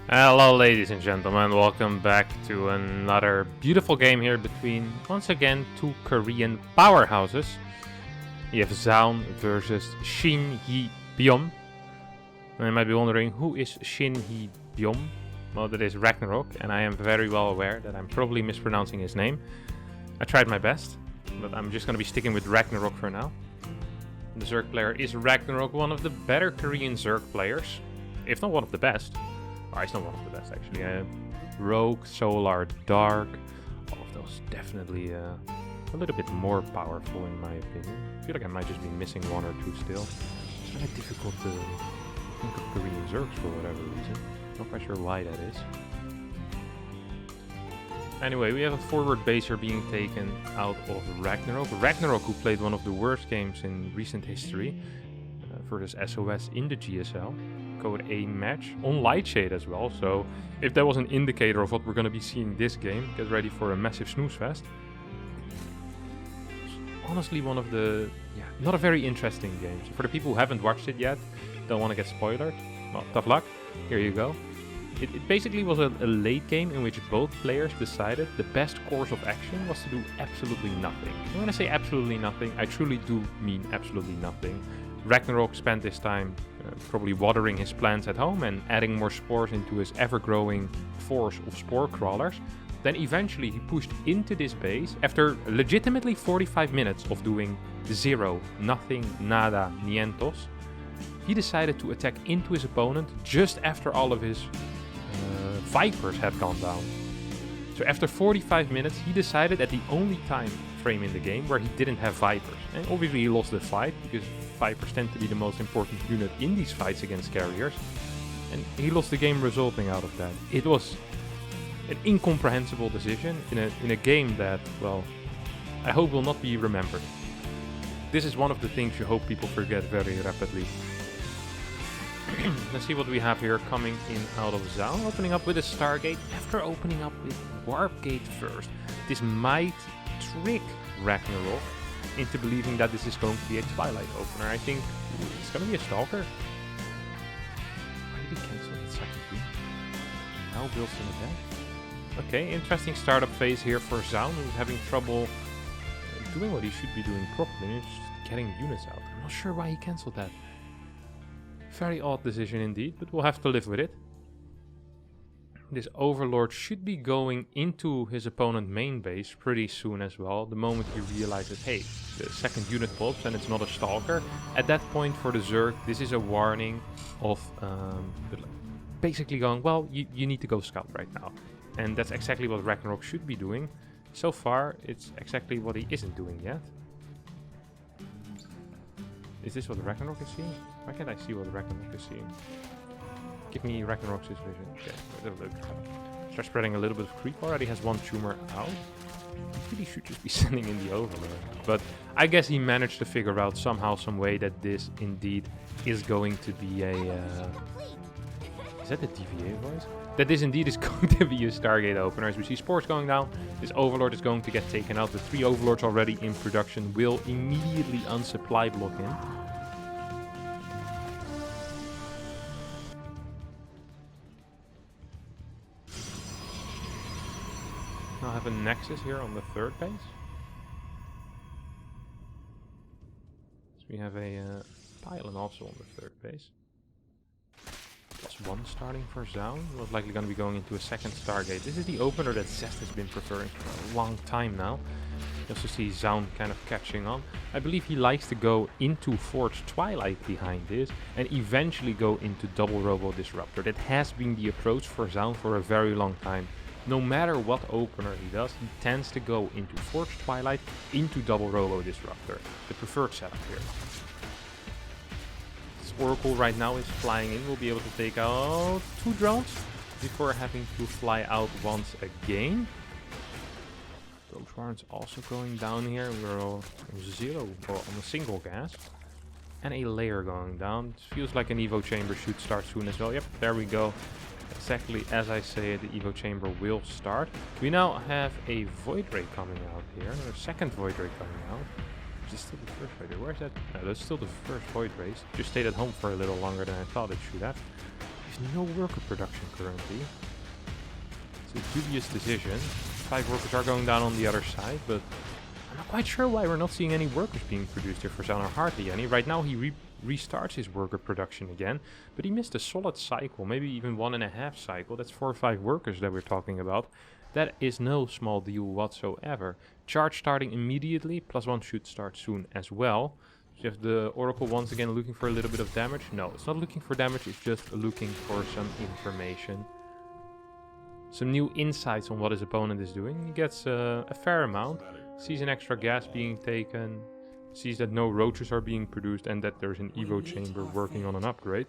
Hello ladies and gentlemen, welcome back to another beautiful game here between, once again, two Korean powerhouses. You have Zoun versus Shin Hee-byum. And you might be wondering, who is Shin Hee-byum? Well, that is Ragnarok, and I am very well aware that I'm probably mispronouncing his name. I tried my best, but I'm just going to be sticking with Ragnarok for now. The Zerg player is Ragnarok, one of the better Korean Zerg players, if not one of the best. He's not one of the best, actually. Rogue, Solar, Dark, all of those definitely a little bit more powerful in my opinion. I feel like I might just be missing one or two still. It's kind of difficult to think of Korean Zergs for whatever reason. Not quite sure why that is. Anyway, we have a forward baser being taken out of Ragnarok. Ragnarok, who played one of the worst games in recent history versus SOS in the GSL. Code A match on Lightshade as well, so if that was an indicator of what we're going to be seeing this game, get ready for a massive snooze fest. It's honestly one of the, not a very interesting game. So for the people who haven't watched it yet, don't want to get spoiled, well, tough luck, here you go. It basically was a late game in which both players decided the best course of action was to do absolutely nothing. And when I say absolutely nothing, I truly do mean absolutely nothing. Ragnarok spent his time probably watering his plants at home and adding more spores into his ever-growing force of spore crawlers. Then eventually he pushed into this base after legitimately 45 minutes of doing zero, nothing, nada, nientos. He decided to attack into his opponent just after all of his Vipers had gone down. So after 45 minutes he decided at the only time frame in the game where he didn't have Vipers. And obviously he lost the fight because Vipers tend to be the most important unit in these fights against carriers. And he lost the game resulting out of that. It was an incomprehensible decision in a game that, well, I hope will not be remembered. This is one of the things you hope people forget very rapidly. Let's see what we have here coming in out of Zoun. Opening up with a Stargate after opening up with Warp Gate first. This might trick Ragnarok into believing that this is going to be a Twilight opener. I think it's going to be a Stalker. Why did he cancel that second team? Now Wilson attack. Okay, interesting startup phase here for Zoun, who's having trouble doing what he should be doing properly, just getting units out. I'm not sure why he cancelled that. Very odd decision indeed, but we'll have to live with it. This Overlord should be going into his opponent's main base pretty soon as well. The moment he realizes, hey, the second unit pops and it's not a Stalker. At that point for the Zerg, this is a warning of basically going, well, you need to go scout right now. And that's exactly what Ragnarok should be doing. So far, it's exactly what he isn't doing yet. Is this what Ragnarok is seeing? Why can't I see what Ragnarok is seeing? Give me Ragnarok's vision. Okay, start spreading a little bit of creep. Already has one tumor out. He really should just be sending in the Overlord. But I guess he managed to figure out somehow, some way that this indeed is going to be a... is that the TVA voice? That this indeed is going to be a Stargate opener. As we see spores going down, this Overlord is going to get taken out. The 3 Overlords already in production will immediately unsupply block in. I'll have a Nexus here on the third base. So we have a Pylon also on the third base. +1 starting for Zoun. Most likely going to be going into a second Stargate. This is the opener that Zest has been preferring for a long time now. You also see Zoun kind of catching on. I believe he likes to go into Forged Twilight behind this and eventually go into Double Robo Disruptor. That has been the approach for Zoun for a very long time. No matter what opener he does, he tends to go into Forged Twilight, into Double Robo Disruptor. The preferred setup here. This Oracle right now is flying in. We'll be able to take out 2 drones before having to fly out once again. Those warrants also going down here. We're on 0 or on a single gas. And a layer going down. It feels like an Evo chamber should start soon as well. Yep, there we go. Exactly as I say, the Evo chamber will start. We now have a Void Ray coming out here. A second Void Ray coming out. Is this still the first Void Ray? Where is that? No, that's still the first Void Rays. Just stayed at home for a little longer than I thought it should have. There's no worker production currently. It's a dubious decision. 5 workers are going down on the other side, but I'm not quite sure why we're not seeing any workers being produced here for Zoun, or hardly any. Right now he restarts his worker production again, but he missed a solid cycle, maybe even 1.5 cycle. That's 4 or 5 workers that we're talking about. That is no small deal whatsoever. Charge starting immediately, +1 should start soon as well. You have the Oracle once again looking for a little bit of damage. No, it's not looking for damage, it's just looking for some information. Some new insights on what his opponent is doing. He gets a fair amount, sees an extra gas being taken, sees that no roaches are being produced and that there's an Evo chamber working on an upgrade.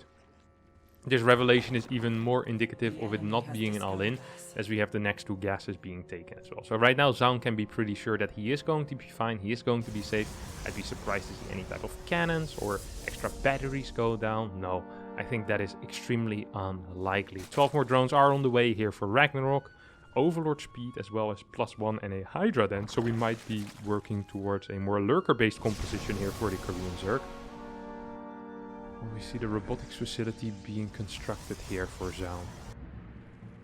This revelation is even more indicative of it not being an all-in, as we have the next 2 gases being taken as well. So right now Zoun can be pretty sure that he is going to be fine, he is going to be safe. I'd be surprised to see any type of cannons or extra batteries go down. No, I think that is extremely unlikely. 12 more drones are on the way here for Ragnarok. Overlord speed as well as +1 and a Hydra then, so we might be working towards a more lurker-based composition here for the Korean Zerg. We see the robotics facility being constructed here for Zoun.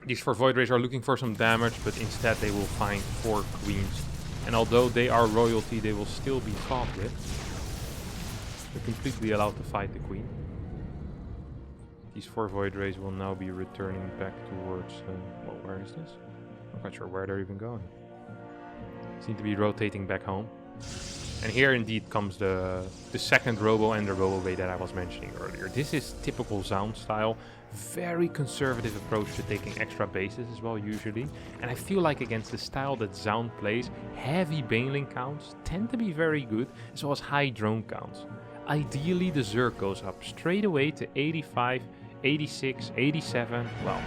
These 4 Void Rays are looking for some damage, but instead they will find 4 Queens. And although they are royalty, they will still be fought with. They're completely allowed to fight the Queen. These 4 Void Rays will now be returning back towards... well, where is this? I'm not quite sure where they're even going. Seem to be rotating back home. And here indeed comes the second Robo and the Robo Ray that I was mentioning earlier. This is typical Zoun style. Very conservative approach to taking extra bases as well usually. And I feel like against the style that Zoun plays, heavy Baneling counts tend to be very good, as well as high drone counts. Ideally the Zerg goes up straight away to 85, 86, 87, well,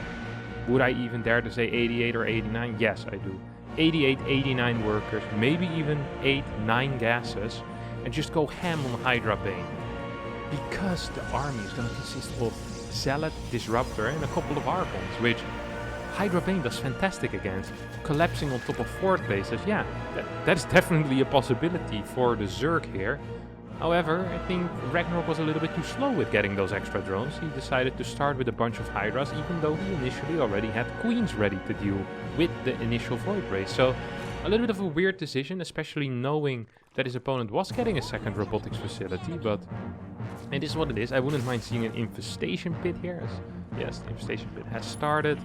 would I even dare to say 88 or 89? Yes, I do. 88, 89 workers, maybe even 8, 9 gases, and just go ham on Hydra Bane. Because the army is going to consist of Zealot, Disruptor, and a couple of Archons, which Hydra Bane does fantastic against. Collapsing on top of fort bases, yeah, that's definitely a possibility for the Zerg here. However, I think Ragnarok was a little bit too slow with getting those extra drones. He decided to start with a bunch of Hydras, even though he initially already had Queens ready to deal with the initial Void Race. So, a little bit of a weird decision, especially knowing that his opponent was getting a second robotics facility, but it is what it is. I wouldn't mind seeing an infestation pit here. Yes, the infestation pit has started.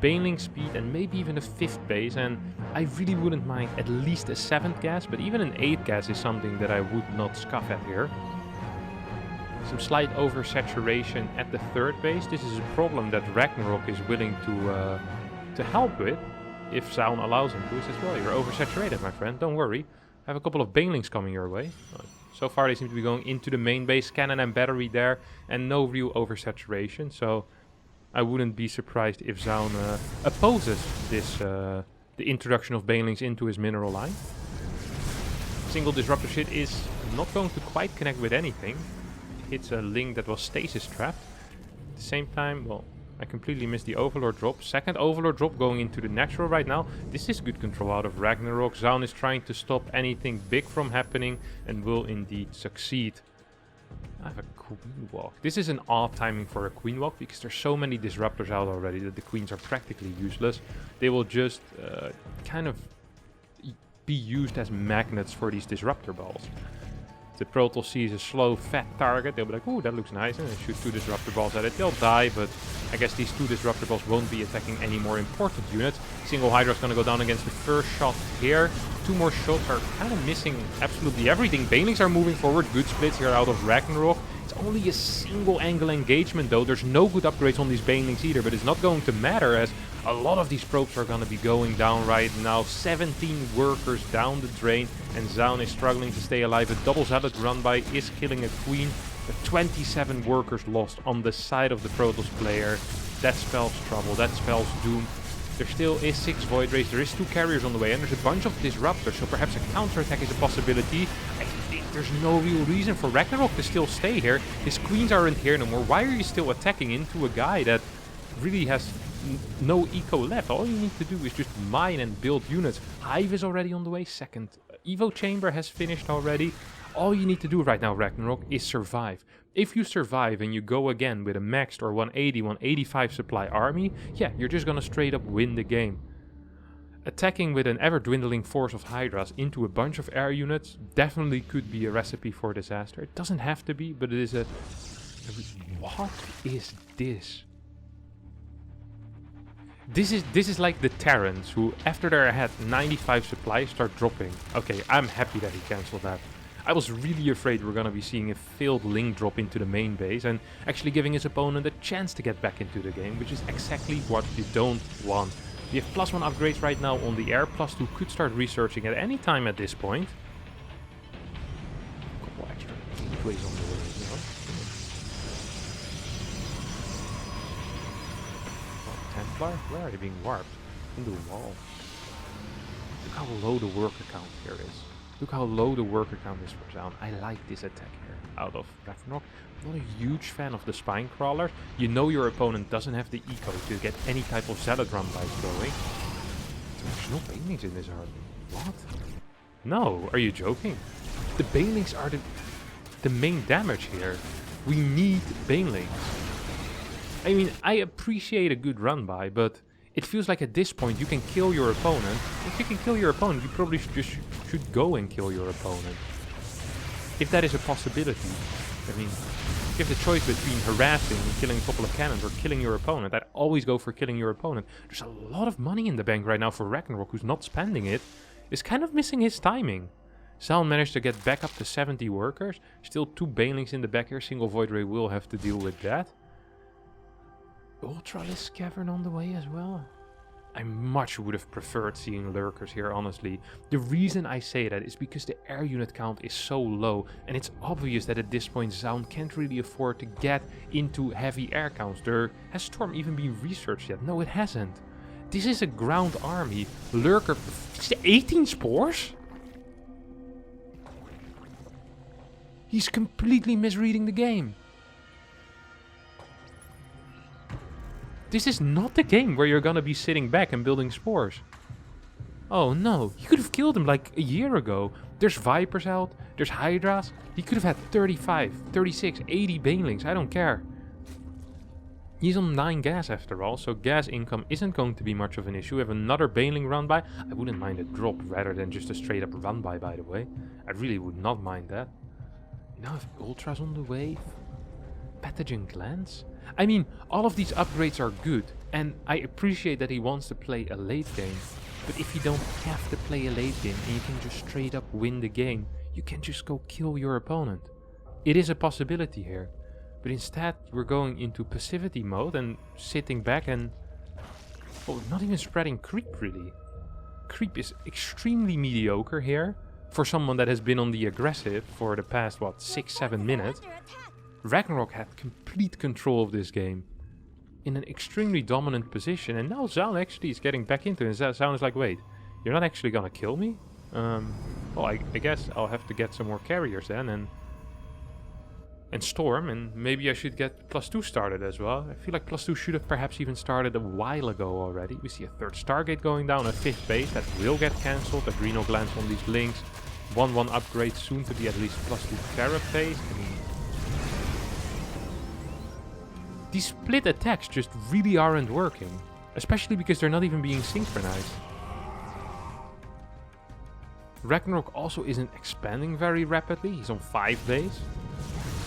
Baneling speed and maybe even a 5th base, and I really wouldn't mind at least a 7th gas, but even an 8th gas is something that I would not scoff at here. Some slight oversaturation at the 3rd base. This is a problem that Ragnarok is willing to help with, if Zoun allows him to. He says, well, you're oversaturated, my friend, don't worry. I have a couple of Banelings coming your way. So far they seem to be going into the main base, cannon and battery there, and no real oversaturation, so I wouldn't be surprised if Zoun opposes this, the introduction of Banelings into his mineral line. Single Disruptor shit is not going to quite connect with anything. It's a link that was stasis trapped. At the same time, well, I completely missed the Overlord drop. Second Overlord drop going into the natural right now. This is good control out of Ragnarok. Zoun is trying to stop anything big from happening and will indeed succeed. I have a Queen Walk. This is an odd timing for a Queen Walk because there's so many Disruptors out already that the Queens are practically useless. They will just kind of be used as magnets for these Disruptor balls. The Protoss sees a slow, fat target, they'll be like, ooh, that looks nice, and they shoot 2 Disruptor balls at it. They'll die, but I guess these 2 Disruptor balls won't be attacking any more important units. Single Hydra's gonna go down against the first shot here. 2 more shots are kind of missing absolutely everything. Banelings are moving forward, good splits here out of Ragnarok. It's only a single angle engagement though. There's no good upgrades on these Banelings either, but it's not going to matter as a lot of these probes are gonna be going down right now. 17 workers down the drain, and Zoun is struggling to stay alive. A double Zealot run by is killing a Queen. 27 workers lost on the side of the Protoss player. That spells trouble, that spells doom. There still is 6 Void Rays, there is 2 carriers on the way, and there's a bunch of Disruptors, so perhaps a counterattack is a possibility. I think there's no real reason for Ragnarok to still stay here. His Queens aren't here no more. Why are you still attacking into a guy that really has no eco left? All you need to do is just mine and build units. Hive is already on the way, second Evo chamber has finished already. All you need to do right now, Ragnarok, is survive. If you survive and you go again with a maxed or 180, 185 supply army, yeah, you're just gonna straight up win the game. Attacking with an ever-dwindling force of Hydras into a bunch of air units definitely could be a recipe for disaster. It doesn't have to be, but it is a... What is this? This is like the Terrans, who after they had 95 supplies start dropping. Okay, I'm happy that he cancelled that. I was really afraid we're gonna be seeing a failed link drop into the main base and actually giving his opponent a chance to get back into the game, which is exactly what you don't want. We have +1 upgrades right now on the air, +2 could start researching at any time at this point. A couple extra gateways on the way, you know. Oh, Templar? Where are they being warped? In the wall. Look how low the worker count here is. Look how low the worker count is for Zoun. I like this attack here out of Ragnarok. Not a huge fan of the spine crawlers. You know your opponent doesn't have the eco to get any type of zealot run by going. There's no banelings in this army. What? No, are you joking? The banelings are the main damage here. We need banelings. I mean, I appreciate a good run by, but it feels like at this point you can kill your opponent. If you can kill your opponent, you probably should go and kill your opponent. If that is a possibility. I mean, if you have the choice between harassing and killing a couple of cannons or killing your opponent, I'd always go for killing your opponent. There's a lot of money in the bank right now for Ragnarok, who's not spending it. Is kind of missing his timing. Zoun managed to get back up to 70 workers. Still 2 banelings in the back here. Single Void Ray will have to deal with that. Ultralisk Cavern on the way as well. I much would have preferred seeing lurkers here, honestly. The reason I say that is because the air unit count is so low, and it's obvious that at this point Zoun can't really afford to get into heavy air counts. Has Storm even been researched yet? No, it hasn't. This is a ground army. Lurker... 18 spores? He's completely misreading the game. This is not the game where you're gonna be sitting back and building spores. Oh no, he could have killed him like a year ago. There's Vipers out, there's Hydras. He could have had 35, 36, 80 banelings, I don't care. He's on 9 gas after all, so gas income isn't going to be much of an issue. We have another baneling run by. I wouldn't mind a drop rather than just a straight up run by the way. I really would not mind that. Now if Ultras on the way. Pathogen glands? I mean, all of these upgrades are good, and I appreciate that he wants to play a late game, but if you don't have to play a late game and you can just straight up win the game, you can just go kill your opponent. It is a possibility here, but instead we're going into passivity mode and sitting back and... oh, not even spreading creep really. Creep is extremely mediocre here for someone that has been on the aggressive for the past, what, 6-7 minutes. Ragnarok had complete control of this game in an extremely dominant position, and now Zoun actually is getting back into it. And Zoun is like, wait, you're not actually gonna kill me? Well, I guess I'll have to get some more carriers then, and Storm, and maybe I should get +2 started as well. I feel like +2 should have perhaps even started a while ago already. We see a 3rd Stargate going down, a 5th base that will get cancelled, adrenal glands on these links, 1-1 upgrade soon to be at least +2 carapace. I mean, these split attacks just really aren't working, especially because they're not even being synchronized. Ragnarok also isn't expanding very rapidly. He's on 5 base.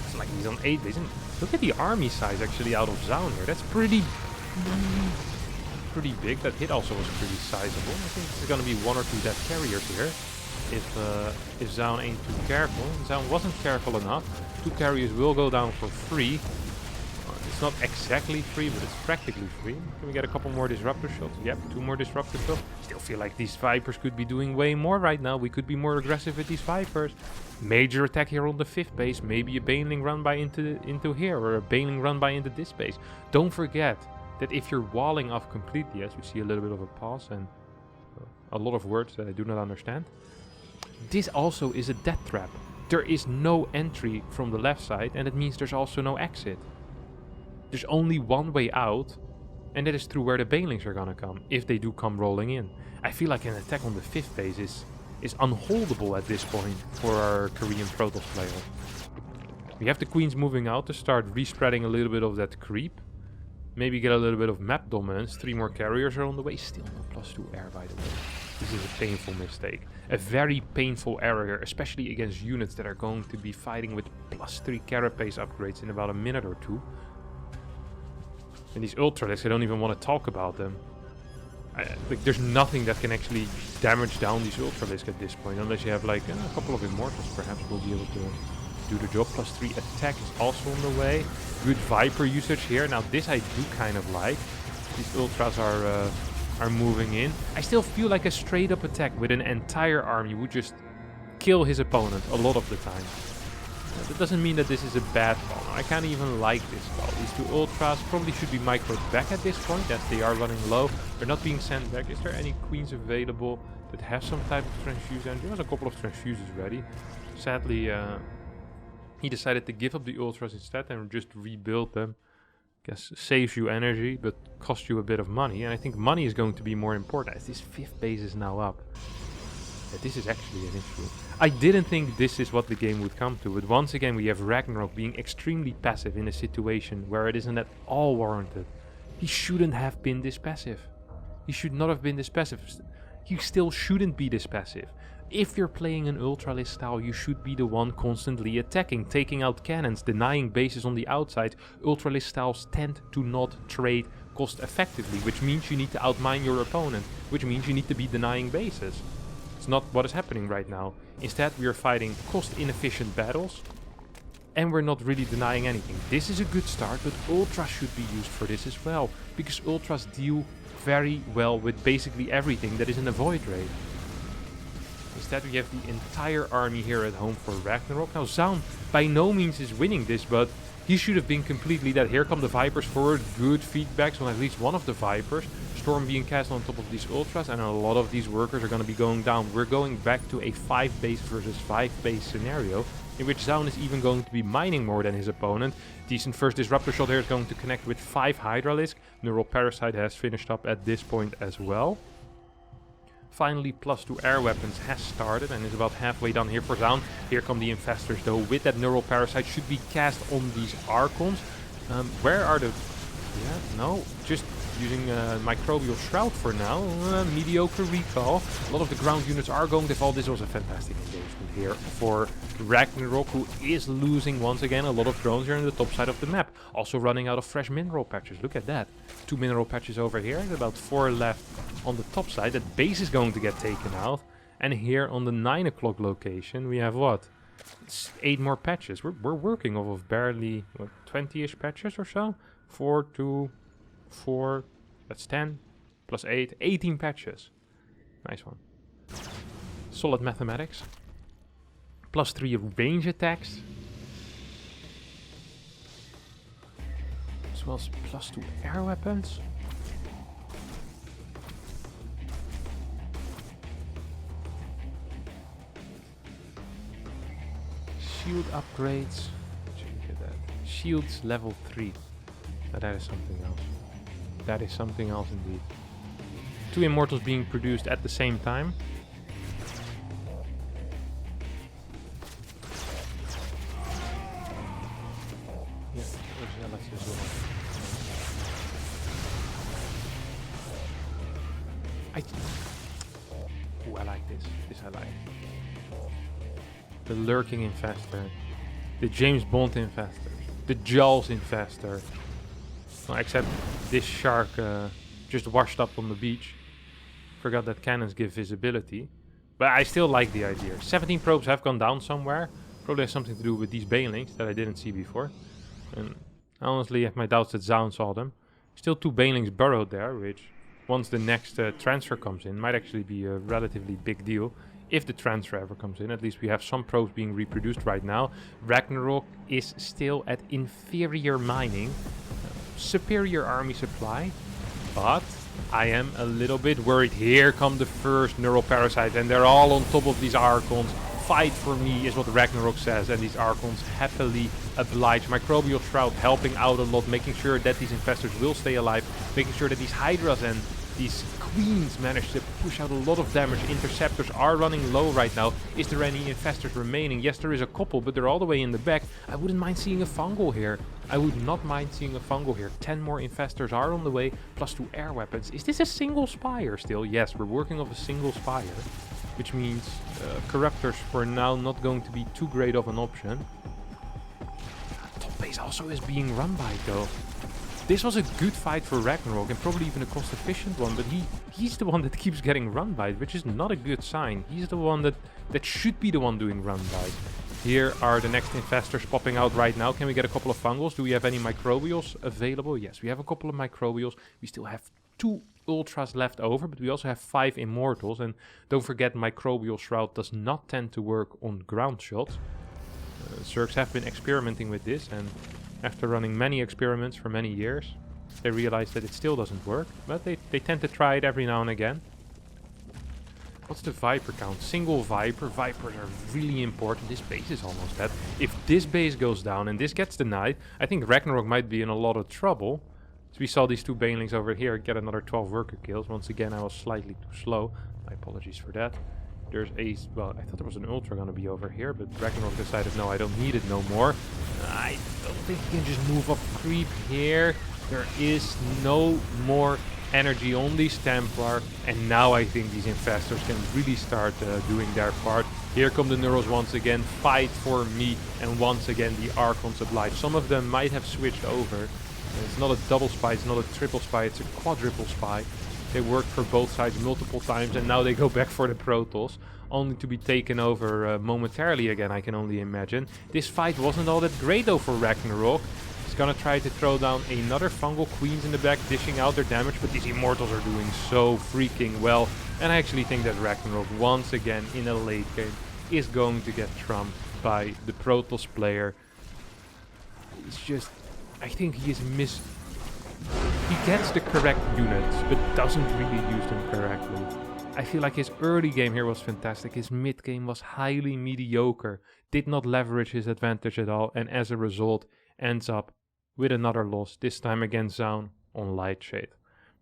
It's like he's on 8 base. And look at the army size actually out of Zoun here. That's pretty big. That hit also was pretty sizable. I think there's gonna be 1 or 2 death carriers here if Zoun ain't too careful. Zoun wasn't careful enough. 2 carriers will go down for free. It's not exactly free, but it's practically free. Can we get a couple more disruptor shots? Yep, 2 more disruptor shots. Still feel like these Vipers could be doing way more right now. We could be more aggressive with these Vipers. Major attack here on the 5th base. Maybe a baneling run by into here, or a baneling run by into this base. Don't forget that if you're walling off completely, as we see a little bit of a pause and a lot of words that I do not understand. This also is a death trap. There is no entry from the left side, and it means there's also no exit. There's only one way out, and that is through where the banelings are gonna come, if they do come rolling in. I feel like an attack on the 5th base is unholdable at this point for our Korean Protoss player. We have the queens moving out to start respreading a little bit of that creep. Maybe get a little bit of map dominance. 3 more carriers are on the way. Still no +2 air, by the way. This is a painful mistake. A very painful error here, especially against units that are going to be fighting with +3 carapace upgrades in about a minute or 2. And these ultralisks, I don't even want to talk about them. Like, there's nothing that can actually damage down these ultralisks at this point, unless you have like a couple of immortals. Perhaps we'll be able to do the job. +3 attack is also on the way. Good Viper usage here. Now this I do kind of like. These ultras are moving in. I still feel like a straight up attack with an entire army would just kill his opponent a lot of the time. That doesn't mean that this is a bad call. I can't even like this call. These 2 ultras probably should be microed back at this point, as they are running low. They're not being sent back. Is there any queens available that have some type of transfuse engine? There's a couple of transfuses ready. Sadly, he decided to give up the ultras instead and just rebuild them. Guess saves you energy, but costs you a bit of money. And I think money is going to be more important, as this 5th base is now up. Yeah, this is actually an issue. I didn't think this is what the game would come to, but once again we have Ragnarok being extremely passive in a situation where it isn't at all warranted. He shouldn't have been this passive. He should not have been this passive. He still shouldn't be this passive. If you're playing an ultralist style, you should be the one constantly attacking, taking out cannons, denying bases on the outside. Ultralist styles tend to not trade cost effectively, which means you need to outmine your opponent, which means you need to be denying bases. It's not what is happening right now. Instead, we are fighting cost-inefficient battles, and we're not really denying anything. This is a good start, but ultras should be used for this as well, because ultras deal very well with basically everything that is in a void raid. Instead, we have the entire army here at home for Ragnarok. Now, Zoun by no means is winning this, but he should have been completely dead. Here come the Vipers forward. Good feedbacks on at least one of the Vipers. Storm being cast on top of these ultras, and a lot of these workers are going to be going down. We're going back to a 5 base versus 5 base scenario, in which Zoun is even going to be mining more than his opponent. Decent first disruptor shot here is going to connect with 5 Hydralisk. Neural Parasite has finished up at this point as well. Finally, +2 air weapons has started and is about halfway done here for Zoun. Here come the Infestors though, with that Neural Parasite should be cast on these Archons. Where are the... Yeah, no, just using Microbial Shroud for now. Mediocre recall. A lot of the ground units are going to fall. This was a fantastic engagement here for Ragnarok, who is losing once again a lot of drones here on the top side of the map. Also running out of fresh mineral patches. Look at that. 2 mineral patches over here and about 4 left on the top side. That base is going to get taken out. And here on the 9 o'clock location we have what? It's 8 more patches. We're working off of barely 20-ish patches or so. 4 to 4, that's 10, plus 8, 18 patches. Nice one. Solid mathematics. +3 range attacks. As well as +2 air weapons. Shield upgrades. Look at that. Shields level 3. Now that is something else. That is something else indeed. 2 immortals being produced at the same time. Yeah, let's just I like this. This I like. The Lurking Infestor. The James Bond Infestor. The Jaws Infestor. Well, except this shark just washed up on the beach. Forgot that cannons give visibility. But I still like the idea. 17 probes have gone down somewhere. Probably has something to do with these banelings that I didn't see before. And I honestly have my doubts that Zoun saw them. Still 2 banelings burrowed there, which once the next transfer comes in might actually be a relatively big deal. If the transfer ever comes in, at least we have some probes being reproduced right now. Ragnarok is still at inferior mining. Superior army supply, but I am a little bit worried. Here come the first Neural Parasites, and they're all on top of these Archons. Fight for me is what Ragnarok says, and these Archons happily oblige. Microbial Shroud helping out a lot, making sure that these Infestors will stay alive, making sure that these Hydras and These queens managed to push out a lot of damage. Interceptors are running low right now. Is there any infestors remaining? Yes, there is a couple, but they're all the way in the back. I wouldn't mind seeing a fungal here. I would not mind seeing a fungal here. 10 more infestors are on the way, plus 2 air weapons. Is this a single spire still? Yes, we're working off a single spire, which means corruptors for now not going to be too great of an option. Top base also is being run by though. This was a good fight for Ragnarok and probably even a cost-efficient one, but he's the one that keeps getting run by, which is not a good sign. He's the one that should be the one doing run by. Here are the next infestors popping out right now. Can we get a couple of fungals? Do we have any microbials available? Yes, we have a couple of microbials. We still have 2 ultras left over, but we also have 5 immortals. And don't forget, microbial shroud does not tend to work on ground shots. Zergs have been experimenting with this, and after running many experiments for many years, they realized that it still doesn't work, but they tend to try it every now and again. What's the Viper count? Single Viper. Vipers are really important. This base is almost dead. If this base goes down and this gets denied, I think Ragnarok might be in a lot of trouble. So we saw these 2 banelings over here get another 12 worker kills. Once again, I was slightly too slow. My apologies for that. There's a... well, I thought there was an ultra gonna be over here, but Ragnarok decided, no, I don't need it no more. I don't think he can just move up creep here. There is no more energy on these Templar, and now I think these infestors can really start doing their part. Here come the Neuros once again, fight for me, and once again the Archons oblige. Some of them might have switched over. It's not a double spy, it's not a triple spy, it's a quadruple spy. They worked for both sides multiple times, and now they go back for the Protoss, only to be taken over momentarily again, I can only imagine. This fight wasn't all that great though for Ragnarok. He's gonna try to throw down another fungal queens in the back, dishing out their damage, but these immortals are doing so freaking well. And I actually think that Ragnarok, once again in a late game, is going to get trumped by the Protoss player. It's just, I think he is he gets the correct units, but doesn't really use them correctly. I feel like his early game here was fantastic. His mid game was highly mediocre, did not leverage his advantage at all, and as a result ends up with another loss, this time against Zoun on Lightshade.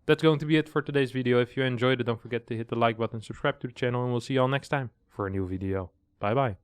That's going to be it for today's video. If you enjoyed it, don't forget to hit the like button, subscribe to the channel, and we'll see you all next time for a new video. Bye bye.